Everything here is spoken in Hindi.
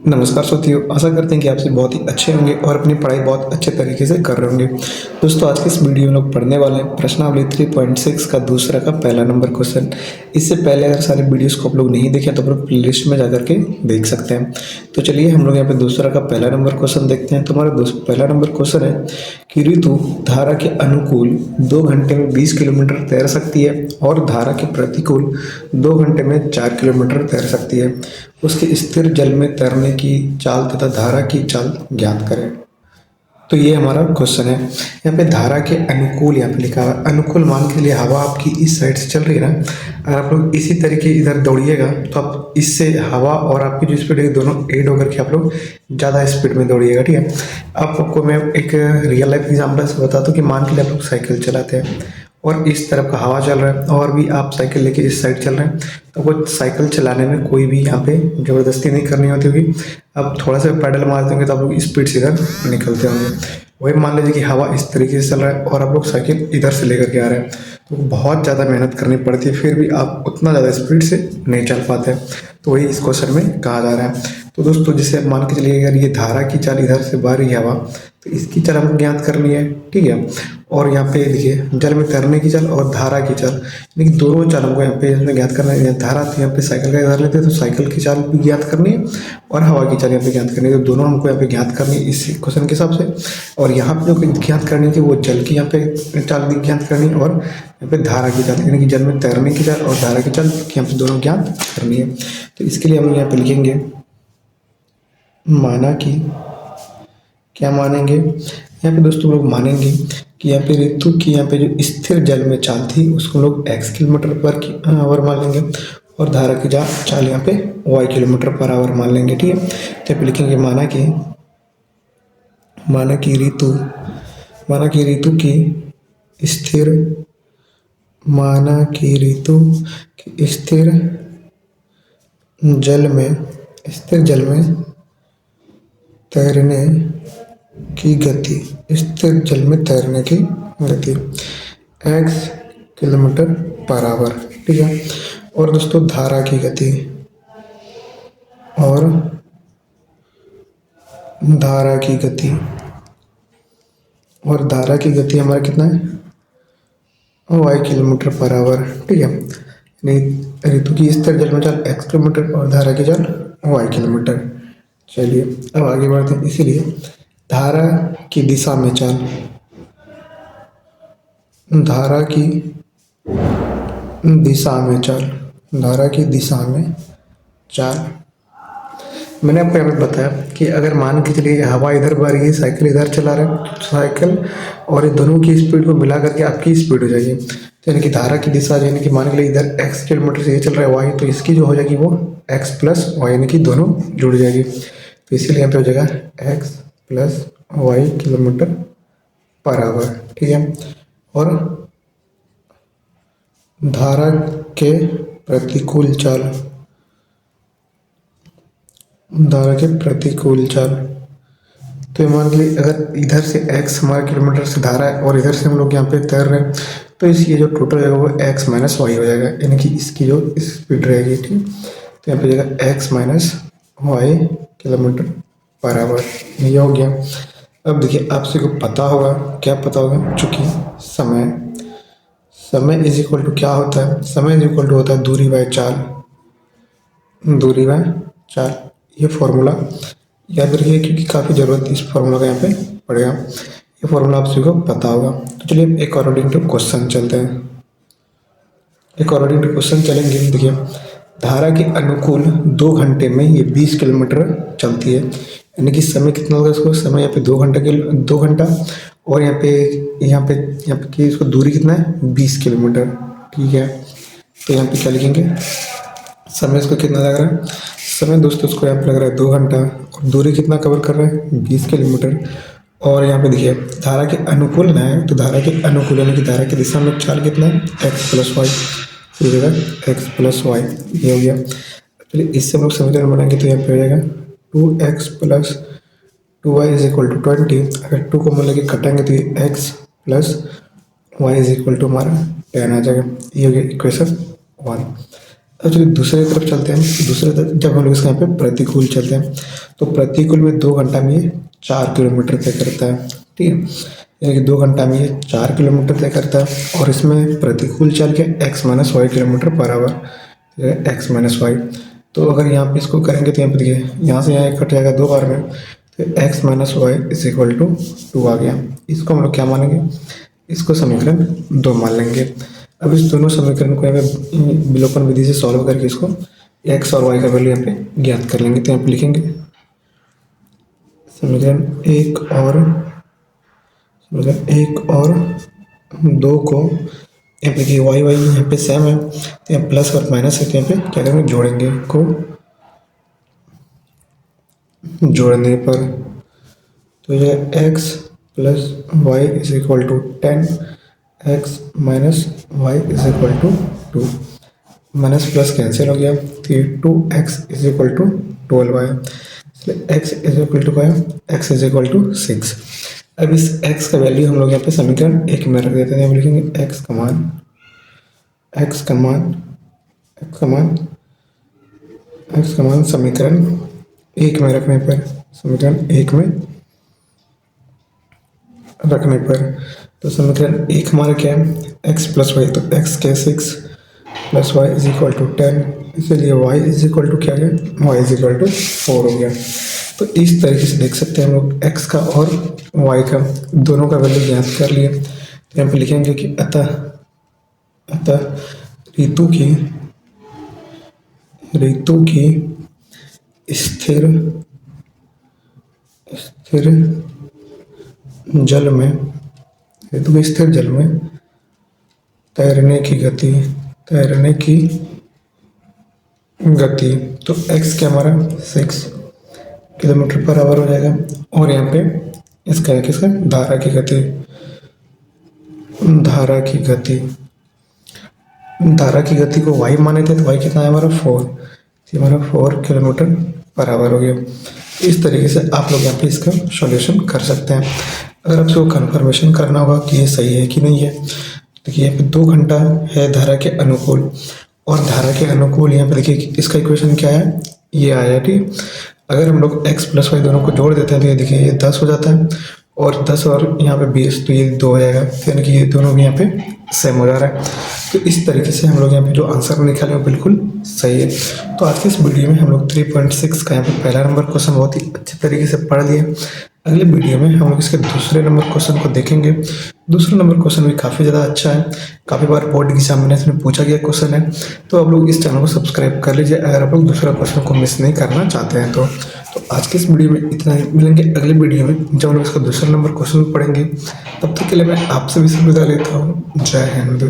नमस्कार साथियों, आशा करते हैं कि आप सब बहुत ही अच्छे होंगे और अपनी पढ़ाई बहुत अच्छे तरीके से कर रहे होंगे। दोस्तों, आज की इस वीडियो में लोग पढ़ने वाले हैं प्रश्नावली 3.6 का दूसरा का पहला नंबर क्वेश्चन। इससे पहले अगर सारे वीडियोस को आप लोग नहीं देखे तो आप लोग प्लेलिस्ट में जाकर के देख सकते हैं। तो चलिए हम लोग यहाँ पे दूसरा का पहला नंबर क्वेश्चन देखते हैं। तो हमारा पहला नंबर क्वेश्चन है कि ऋतु धारा के अनुकूल 2 घंटे में 20 किलोमीटर तैर सकती है और धारा के प्रतिकूल 2 घंटे में 4 किलोमीटर तैर सकती है। उसके स्थिर जल में तैरने की चाल तथा धारा की चाल ज्ञात करें। तो ये हमारा क्वेश्चन है। यहाँ पे धारा के अनुकूल यहाँ पे लिखा हुआ है। अनुकूल मान के लिए हवा आपकी इस साइड से चल रही है ना, अगर आप लोग इसी तरीके इधर दौड़िएगा तो आप इससे हवा और आपकी जो स्पीड है दोनों एड होकर के आप लोग ज़्यादा स्पीड में दौड़िएगा। ठीक है, अब आपको मैं एक रियल लाइफ एग्जाम्पल से बताता हूँ कि मान के लिए आप लोग साइकिल चलाते हैं और इस तरफ का हवा चल रहा है और भी आप साइकिल लेके इस साइड चल रहे हैं, तो वो साइकिल चलाने में कोई भी यहाँ पे ज़बरदस्ती नहीं करनी होती होगी। अब थोड़ा सा पैडल मार देंगे तो आप लोग स्पीड से इधर निकलते होंगे। वही मान लीजिए कि हवा इस तरीके से चल रहा है और आप लोग साइकिल इधर से लेकर के आ रहे हैं, तो बहुत ज़्यादा मेहनत करनी पड़ती है, फिर भी आप उतना ज़्यादा स्पीड से नहीं चल पाते। तो वही इस क्वेश्चन में कहा जा रहा है। तो दोस्तों, जैसे मान के चलिए अगर ये धारा की चाल इधर से बह रही है हवा, तो इसकी चाल हमको ज्ञात करनी है। ठीक है, और यहाँ पे देखिए जल में तैरने की चाल और धारा की चाल, यानी कि दोनों चाल हमको यहाँ पे इसमें ज्ञात करना है। धारा तो यहाँ पे साइकिल का उदाहरण लेते हैं तो साइकिल की चाल भी ज्ञात करनी है और हवा की चाल यहाँ पे ज्ञात करनी है। तो दोनों हमको यहाँ पे ज्ञात करनी है इस क्वेश्चन के हिसाब से। और यहाँ पे जो ज्ञात करनी थी वो जल की यहाँ पे चाल भी ज्ञात करनी है और यहाँ पे धारा की चाल, यानी कि जल में तैरने की चाल और धारा की चाल यहाँ पे दोनों ज्ञात करनी है। तो इसके लिए हम यहाँ पे लिखेंगे माना कि, क्या मानेंगे यहाँ पे दोस्तों, लोग मानेंगे कि यहाँ पे ऋतु की यहाँ पे जो स्थिर जल में चाल थी उसको लोग x किलोमीटर पर आवर मान लेंगे और धारा की चाल यहाँ पे y किलोमीटर पर आवर मान लेंगे। ठीक है, तो यहाँ पे लिखेंगे माना कि ऋतु की स्थिर जल में तैरने की गति x किलोमीटर पर आवर। ठीक है, और दोस्तों धारा की गति हमारा कितना है, y किलोमीटर पर आवर। ठीक है, यानी ऋतु की स्थिर जल में चाल x किलोमीटर और धारा की चाल y किलोमीटर। चलिए अब आगे बढ़ते हैं। इसीलिए धारा की दिशा में चाल, मैंने आपको यहाँ पे बताया कि अगर मान के चलिए हवा इधर बह रही है, साइकिल इधर चला रहा है, तो साइकिल और इन दोनों की स्पीड को मिला करके आपकी स्पीड हो जाएगी। तो यानी कि धारा की दिशा, यानी कि मान के लिए इधर x किलोमीटर से ये चल रहा है y, तो इसकी जो हो जाएगी वो x प्लस y, यानी कि दोनों जुड़ जाएगी। तो इसीलिए यहाँ पे हो जाएगा x plus y kilometre per our. ठीक है, और धारा के प्रतिकूल चाल, तो मान के लिए अगर इधर से x हमारा किलोमीटर से धारा है और इधर से हम लोग यहाँ पे तैर रहे हैं, तो इसकी जो टोटल रहेगा वो x माइनस वाई हो जाएगा, यानी कि इसकी जो स्पीड रहेगी। ठीक, तो यहाँ पे जाएगा x minus y kilometre per hour. ये हो गया। अब देखिए आपसे को पता होगा, क्या पता होगा, चूँकि समय इज इक्वल टू क्या होता है, समय इज इक्वल टू होता है दूरी बाय चाल। ये फॉर्मूला याद रखिए क्योंकि काफ़ी ज़रूरत इस फॉर्मूला का यहाँ पे पड़ेगा। ये फॉर्मूला आप सभी को पता होगा। तो चलिए एक अकॉर्डिंग टू क्वेश्चन चलते हैं। चलेंगे। देखिए धारा के अनुकूल 2 घंटे में ये 20 किलोमीटर चलती है, यानी कि समय कितना होगा इसको, समय यहाँ पे 2 घंटा और यहाँ पे की इसको दूरी कितना है 20 किलोमीटर। ठीक है, तो यहाँ पे क्या लिखेंगे, समय इसको कितना लग रहा है, समय दोस्तों इसको यहाँ पे लग रहा है 2 घंटा और दूरी कितना कवर कर रहा है 20 किलोमीटर। और यहाँ पे देखिए धारा के अनुकूल ना है, तो धारा के अनुकूल यानी कि धारा की दिशा में चाल कितना है x प्लस वाई, तो ये x प्लस वाई, ये हो गया। चलिए इससे हम लोग समीकरण बनाएंगे तो यहाँ पे हो जाएगा 2x plus 2y is equal to 20। अगर 2 को मान लेके कटेंगे तो ये x plus y is equal to हमारा 10 आ जाएगा। ये हो गया इक्वेशन 1। अब चलिए दूसरे तरफ चलते हैं। दूसरे तरफ जब हम लोग इसके यहाँ पे प्रतिकूल चलते हैं तो प्रतिकूल में 2 घंटा में ये 4 किलोमीटर तय करता है, ठीक है। यानी कि 2 घंटा में ये 4 किलोमीटर तय करता है और इसमें प्रतिकूल चल के x minus y kilometre per hour, x minus y. तो अगर यहाँ पे इसको करेंगे तो यहाँ पे देखिए यहाँ से यहाँ कट जाएगा 2 बार में, तो x minus y is equal to 2 आ गया। इसको हम लोग क्या मानेंगे, इसको समीकरण 2 मान लेंगे। अब इस दोनों समीकरण को यहाँ पे विलोपन विधि से सॉल्व करके इसको एक्स और वाई का वैल्यू यहाँ पे ज्ञात कर लेंगे। तो यहाँ पे लिखेंगे समीकरण 1 और 2 को यहाँ पे वाई वाई यहाँ पे सेम है तो यहाँ प्लस और माइनस है, तो यहाँ पे क्या करेंगे जोड़ेंगे, को जोड़ने पर तो ये x plus y is equal to 10, x minus y is equal to 2, minus plus cancel हो गया तो ये 2x इज इक्वल टू 12 आया, इसलिए x इज इक्वल टू क्या, x इज इक्वल टू 6। अब इस x का वैल्यू हम लोग यहाँ पे समीकरण 1 में रख देते हैं। हम लिखेंगे x का मान समीकरण 1 में रखने पर, समीकरण 1 में रखने पर तो समीकरण 1 हमारा क्या है, x प्लस वाई, तो x के 6 plus y is equal to 10, इसलिए y इज इक्वल टू क्या है, y इज इक्वल टू 4 हो गया। तो इस तरीके से देख सकते हैं हम लोग x का और y का दोनों का वैल्यू ज्ञात कर लिए। तो यहाँ पे लिखेंगे कि अतः ऋतु की स्थिर जल में, ऋतु के स्थिर जल में तैरने की गति तो x क्या हमारा 6 किलोमीटर पर आवर हो जाएगा, और यहाँ पे इसका किसका धारा की गति को y माने थे, तो y कितना है हमारा 4, हमारा 4 किलोमीटर पर आवर हो गया। इस तरीके से आप लोग यहाँ पे इसका सॉल्यूशन कर सकते हैं। अगर आपको कंफर्मेशन करना होगा कि ये सही है कि नहीं है, देखिए यहाँ पे 2 घंटा है धारा के अनुकूल, और धारा के अनुकूल यहाँ पे देखिए इसका इक्वेशन क्या है, ये आया, ठीक। अगर हम लोग x प्लस वाई दोनों को जोड़ देते हैं तो ये देखिए ये 10 हो जाता है, और 10 और यहाँ पे 20 तो ये 2 हो जाएगा, यानी कि ये दोनों भी यहाँ पे सेम हो जा रहा है। तो इस तरीके से हम लोग यहाँ पे जो आंसर निकाले वो बिल्कुल सही है। तो आज के इस वीडियो में हम लोग 3.6 का यहाँ पे पहला नंबर क्वेश्चन बहुत ही अच्छे तरीके से पढ़ लिए। अगले वीडियो में हम लोग इसके दूसरे नंबर क्वेश्चन को देखेंगे। दूसरा नंबर क्वेश्चन भी काफ़ी ज़्यादा अच्छा है, काफ़ी बार बोर्ड एग्जामिनेशन में पूछा गया क्वेश्चन है, तो आप लोग इस चैनल को सब्सक्राइब कर लीजिए अगर आप लोग दूसरा क्वेश्चन को मिस नहीं करना चाहते हैं। तो आज के इस वीडियो में इतना ही, मिलेंगे अगले वीडियो में जब हम लोग इसका दूसरा नंबर क्वेश्चन पढ़ेंगे। तब तक के लिए मैं आपसे भी विदा लेता हूँ। जय हिंद।